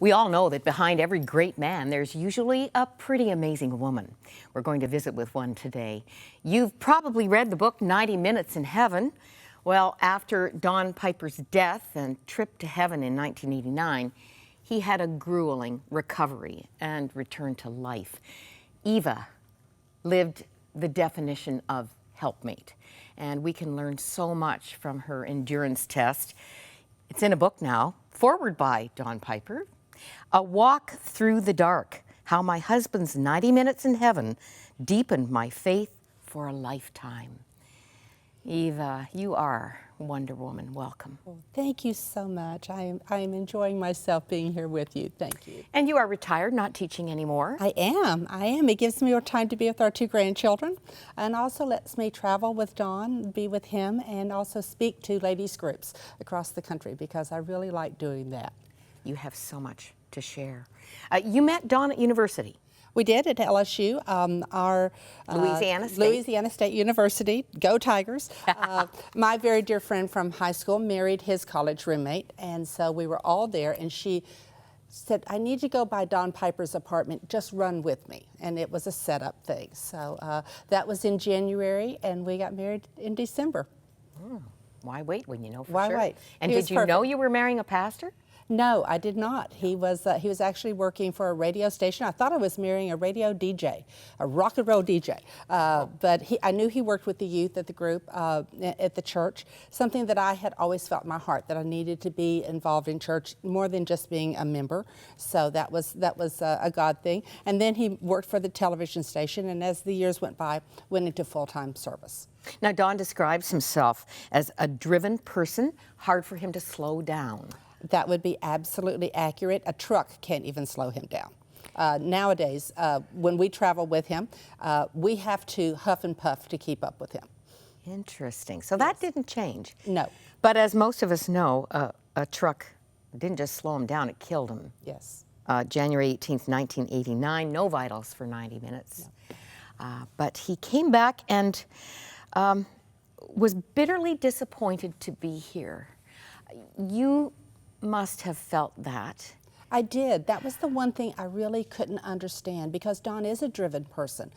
We all know that behind every great man, there's usually a pretty amazing woman. We're going to visit with one today. You've probably read the book 90 Minutes in Heaven. Well, after Don Piper's death and trip to heaven in 1989, he had a grueling recovery and return to life. Eva lived the definition of helpmate, and we can learn so much from her endurance test. It's in a book now, forward by Don Piper. A Walk Through the Dark, How My Husband's 90 Minutes in Heaven Deepened My Faith for a Lifetime. Eva, you are Wonder Woman. Welcome. Well, thank you so much. I am enjoying myself being here with you. Thank you. And you are retired, not teaching anymore. I am. It gives me more time to be with our two grandchildren, and also lets me travel with Don, be with him, and also speak to ladies groups across the country because I really like doing that. You have so much to share. You met Don at university. We did at LSU, Louisiana State University. Go Tigers! My very dear friend from high school married his college roommate, and so we were all there. And she said, "I need to go by Don Piper's apartment. Just run with me." And it was a setup thing. So that was in January, and we got married in December. Why wait when you know for Why sure? wait? And He did was you perfect. know you were marrying a pastor? No, I did not. He was actually working for a radio station. I thought I was marrying a radio DJ, a rock and roll DJ. But I knew he worked with the youth at the group at the church. Something that I had always felt in my heart, that I needed to be involved in church more than just being a member. So that was a God thing. And then he worked for the television station, and as the years went by, went into full-time service. Now, Don describes himself as a driven person, hard for him to slow down. That would be absolutely accurate. A truck can't even slow him down. Nowadays, when we travel with him, we have to huff and puff to keep up with him. Interesting. So that didn't change. No. But as most of us know, a truck didn't just slow him down, it killed him. Yes. January 18th, 1989, no vitals for 90 minutes. No. But he came back and was bitterly disappointed to be here. You must have felt that. I did. That was the one thing I really couldn't understand, because Don is a driven person.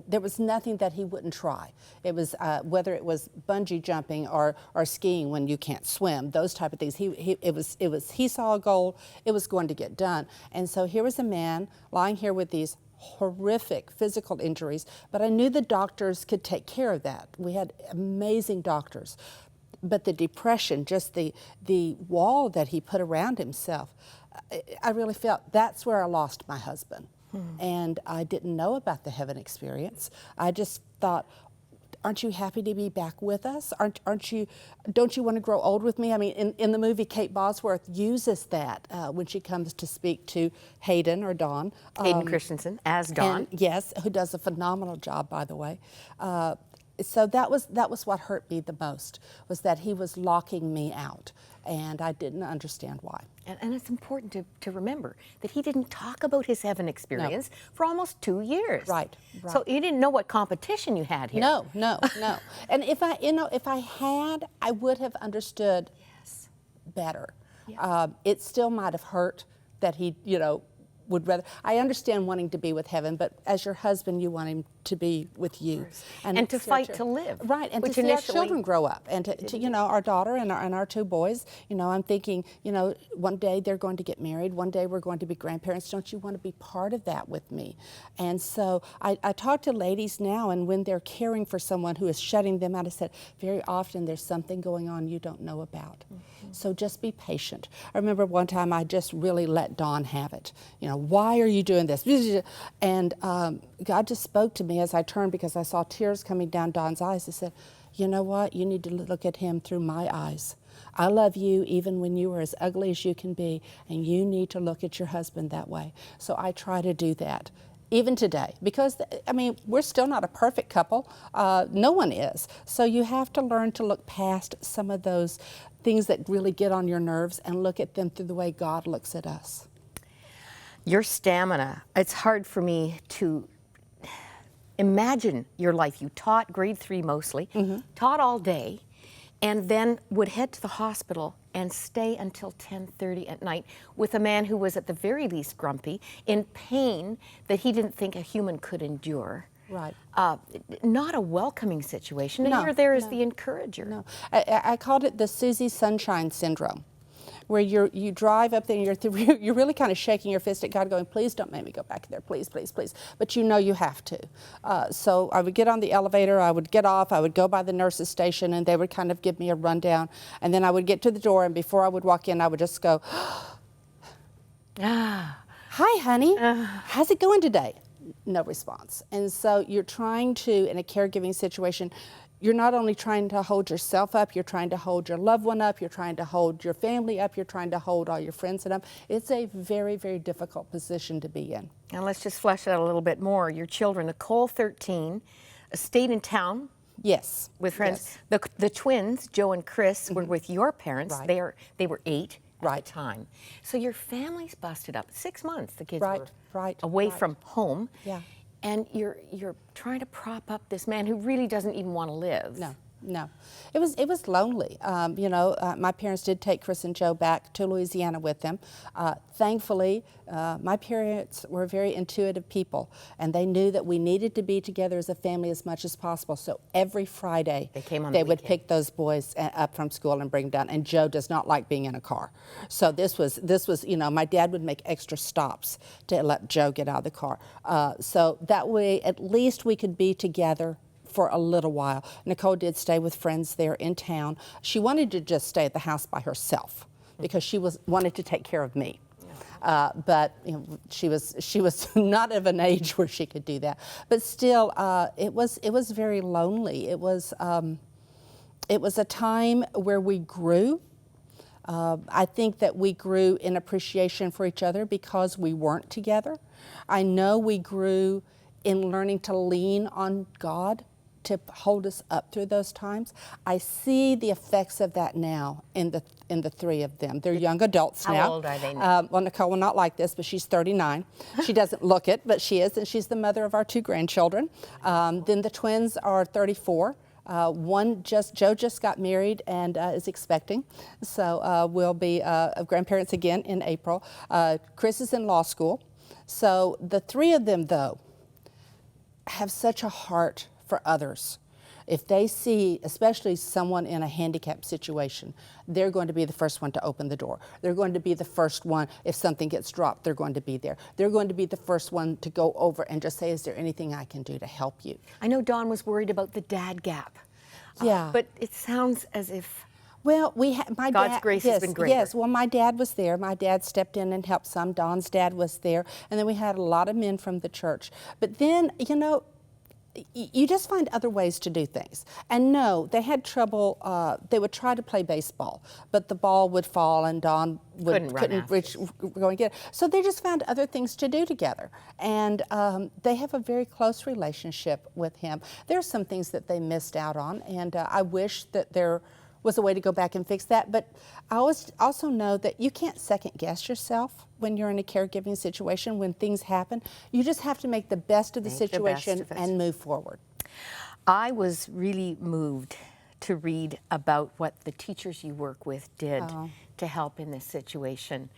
There was nothing that he wouldn't try. It was whether it was bungee jumping or skiing when you can't swim, those type of things. He saw a goal, it was going to get done. And so here was a man lying here with these horrific physical injuries, but I knew the doctors could take care of that. We had amazing doctors. But the depression, just the wall that he put around himself, I really felt that's where I lost my husband. And I didn't know about the heaven experience. I just thought, aren't you happy to be back with us? Don't you want to grow old with me? I mean, in the movie, Kate Bosworth uses that when she comes to speak to Hayden or Don. Hayden Christensen as Don. And, yes, who does a phenomenal job, by the way. So that was what hurt me the most, was that he was locking me out, and I didn't understand why. And it's important to remember that he didn't talk about his heaven experience for almost 2 years. Right. So you didn't know what competition you had here. No. And if I had, I would have understood better. Yeah. It still might have hurt that he, would rather. I understand wanting to be with heaven, but as your husband, you want him to be with you, and to fight to live. Right, and to see our children grow up, and to our daughter and our two boys. I'm thinking, one day they're going to get married. One day we're going to be grandparents. Don't you want to be part of that with me? And so I talk to ladies now, and when they're caring for someone who is shutting them out, I said, very often there's something going on you don't know about. So just be patient. I remember one time I just really let Don have it. Why are you doing this? And God just spoke to me as I turned, because I saw tears coming down Don's eyes. He said, you know what? You need to look at him through my eyes. I love you even when you are as ugly as you can be, and you need to look at your husband that way. So I try to do that. Even today, because, we're still not a perfect couple. No one is. So you have to learn to look past some of those things that really get on your nerves and look at them through the way God looks at us. Your stamina, it's hard for me to imagine your life. You taught grade 3 mostly, taught all day, and then would head to the hospital and stay until 10:30 at night with a man who was at the very least grumpy, in pain that he didn't think a human could endure. Right. Not a welcoming situation, and No, you're there as no. the encourager. No, I called it the Susie Sunshine Syndrome, where you drive up there and you're really kind of shaking your fist at God going, please don't make me go back there, please, please, please. But you know you have to. So I would get on the elevator, I would get off, I would go by the nurse's station, and they would kind of give me a rundown. And then I would get to the door, and before I would walk in, I would just go, hi, honey, how's it going today? No response. And so you're trying to, in a caregiving situation, you're not only trying to hold yourself up, you're trying to hold your loved one up, you're trying to hold your family up, you're trying to hold all your friends up. It's a very, very difficult position to be in. Now let's just flesh it out a little bit more. Your children, Nicole, 13, stayed in town. Yes. With friends. Yes. The twins, Joe and Chris, were with your parents. Right. They were 8 Right. at the time. So your family's busted up. 6 months the kids Right, were right, away right. from home. Yeah. And you're trying to prop up this man who really doesn't even want to live. No, no. It was lonely. My parents did take Chris and Joe back to Louisiana with them. Thankfully, my parents were very intuitive people, and they knew that we needed to be together as a family as much as possible. So every Friday, they would pick those boys up from school and bring them down. And Joe does not like being in a car. So this was, my dad would make extra stops to let Joe get out of the car. So that way, at least we could be together for a little while. Nicole did stay with friends there in town. She wanted to just stay at the house by herself because she wanted to take care of me. But she was not of an age where she could do that. But still, it was very lonely. It was a time where we grew. I think that we grew in appreciation for each other because we weren't together. I know we grew in learning to lean on God to hold us up through those times. I see the effects of that now in the three of them. They're young adults now. How old are they now? Well, Nicole will not like this, but she's 39. She doesn't look it, but she is, and she's the mother of our 2 grandchildren. Then the twins are 34. Joe just got married and is expecting, so we'll be grandparents again in April. Chris is in law school. So the 3 of them, though, have such a heart for others. If they see, especially someone in a handicapped situation, they're going to be the first one to open the door. They're going to be the first one, if something gets dropped, they're going to be there. They're going to be the first one to go over and just say, is there anything I can do to help you? I know Dawn was worried about the dad gap. Yeah. But it sounds as if well, God's grace has been greater. Yes, well, my dad was there. My dad stepped in and helped some. Dawn's dad was there. And then we had a lot of men from the church. But then, you just find other ways to do things. And no, they had trouble. They would try to play baseball, but the ball would fall and Dawn couldn't reach, go and get it. So they just found other things to do together. And they have a very close relationship with him. There are some things that they missed out on, and I wish that there was a way to go back and fix that. But I also know that you can't second guess yourself when you're in a caregiving situation. When things happen, you just have to make the best of the situation and move forward. I was really moved to read about what the teachers you work with did to help in this situation.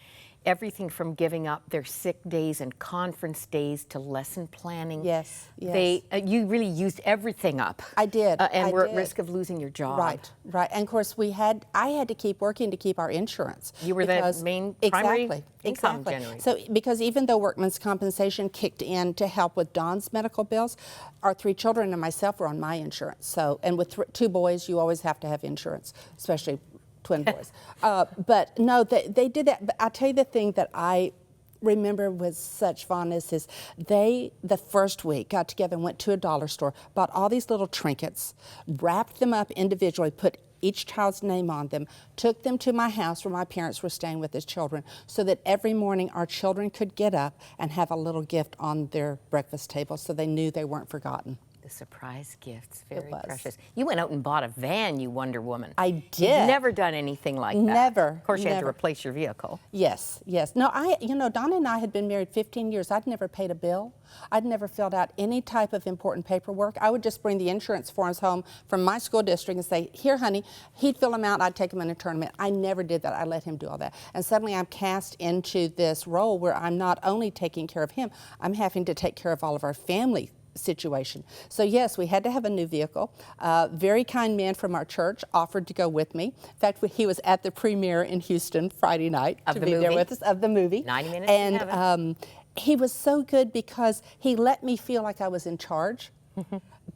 Everything from giving up their sick days and conference days to lesson planning. Yes, yes. You really used everything up. I did. And were at risk of losing your job. Right, right. And of course, I had to keep working to keep our insurance. You were the main primary income generator. So, because even though workman's compensation kicked in to help with Dawn's medical bills, our 3 children and myself were on my insurance. So, and with 2 boys, you always have to have insurance, especially twin boys. But no, they did that. But I'll tell you the thing that I remember with such fondness is the first week got together and went to a dollar store, bought all these little trinkets, wrapped them up individually, put each child's name on them, took them to my house where my parents were staying with his children, so that every morning our children could get up and have a little gift on their breakfast table so they knew they weren't forgotten. The The surprise gifts, very was. precious. You went out and bought a van, you Wonder Woman. I You've did. never done anything like that. Never. Of course, you had to Never. replace your vehicle. Yes, yes. No, Donna and I had been married 15 years. I'd never paid a bill. I'd never filled out any type of important paperwork. I would just bring the insurance forms home from my school district and say, here, honey. He'd fill them out. I'd take them in and turn them in. I never did that. I let him do all that. And suddenly I'm cast into this role where I'm not only taking care of him, I'm having to take care of all of our family situation. So yes, we had to have a new vehicle. Very kind man from our church offered to go with me. In fact, he was at the premiere in Houston Friday night Of to the be there movie? with us, of the movie. 90 Minutes in Heaven. And he was so good because he let me feel like I was in charge,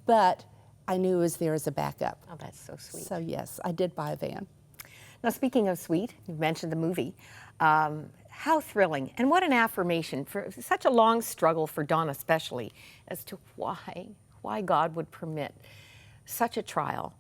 but I knew he was there as a backup. Oh, that's so sweet. So yes, I did buy a van. Now, speaking of sweet, you mentioned the movie. How thrilling and what an affirmation for such a long struggle for Dawn especially as to why God would permit such a trial.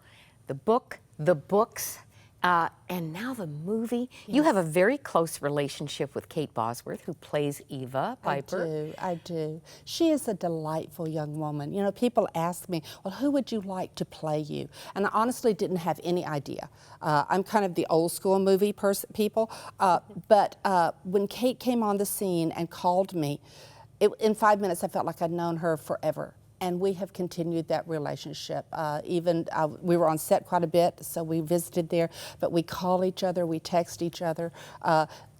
The book, the books, and now the movie. Yes. You have a very close relationship with Kate Bosworth, who plays Eva Piper. I do. She is a delightful young woman. You know, people ask me, well, who would you like to play you? And I honestly didn't have any idea. I'm kind of the old school movie people, but when Kate came on the scene and called me, in 5 minutes I felt like I'd known her forever. And we have continued that relationship. We were on set quite a bit, so we visited there, but we call each other, we text each other.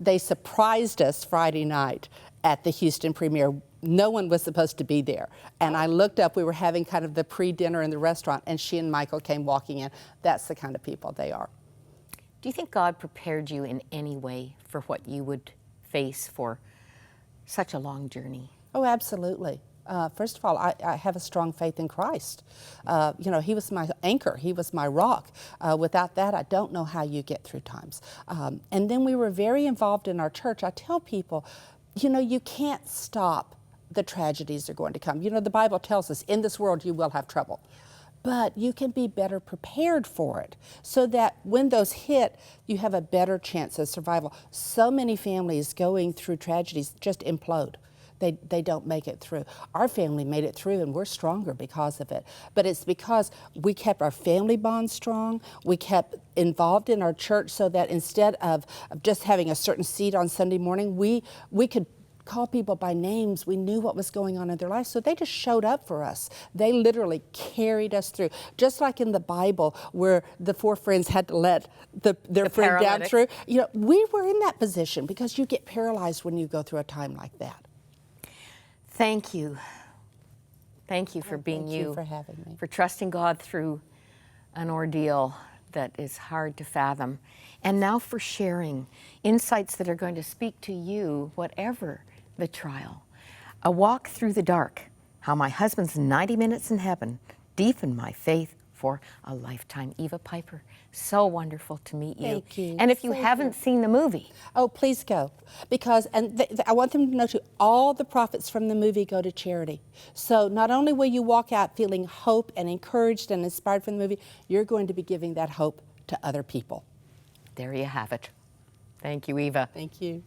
They surprised us Friday night at the Houston premiere. No one was supposed to be there. And I looked up, we were having kind of the pre-dinner in the restaurant, and she and Michael came walking in. That's the kind of people they are. Do you think God prepared you in any way for what you would face for such a long journey? Oh, absolutely. First of all, I have a strong faith in Christ. You know, he was my anchor. He was my rock. Without that, I don't know how you get through times. And then we were very involved in our church. I tell people, you know, you can't stop the tragedies that are going to come. You know, the Bible tells us, in this world you will have trouble. But you can be better prepared for it so that when those hit, you have a better chance of survival. So many families going through tragedies just implode. They don't make it through. Our family made it through, and we're stronger because of it. But it's because we kept our family bond strong. We kept involved in our church so that instead of just having a certain seat on Sunday morning, we could call people by names. We knew what was going on in their lives, so they just showed up for us. They literally carried us through. Just like in the Bible where the four friends had to let their friend down through. You know, we were in that position because you get paralyzed when you go through a time like that. Thank you. Thank you for being you. Thank you for having me. For trusting God through an ordeal that is hard to fathom. And now for sharing insights that are going to speak to you, whatever the trial. A walk through the dark, how my husband's 90 minutes in heaven deepened my faith for a lifetime. Eva Piper, so wonderful to meet you. Thank you. And if you haven't seen the movie. Oh, please go. Because, I want them to know too, all the profits from the movie go to charity. So not only will you walk out feeling hope and encouraged and inspired from the movie, you're going to be giving that hope to other people. There you have it. Thank you, Eva. Thank you.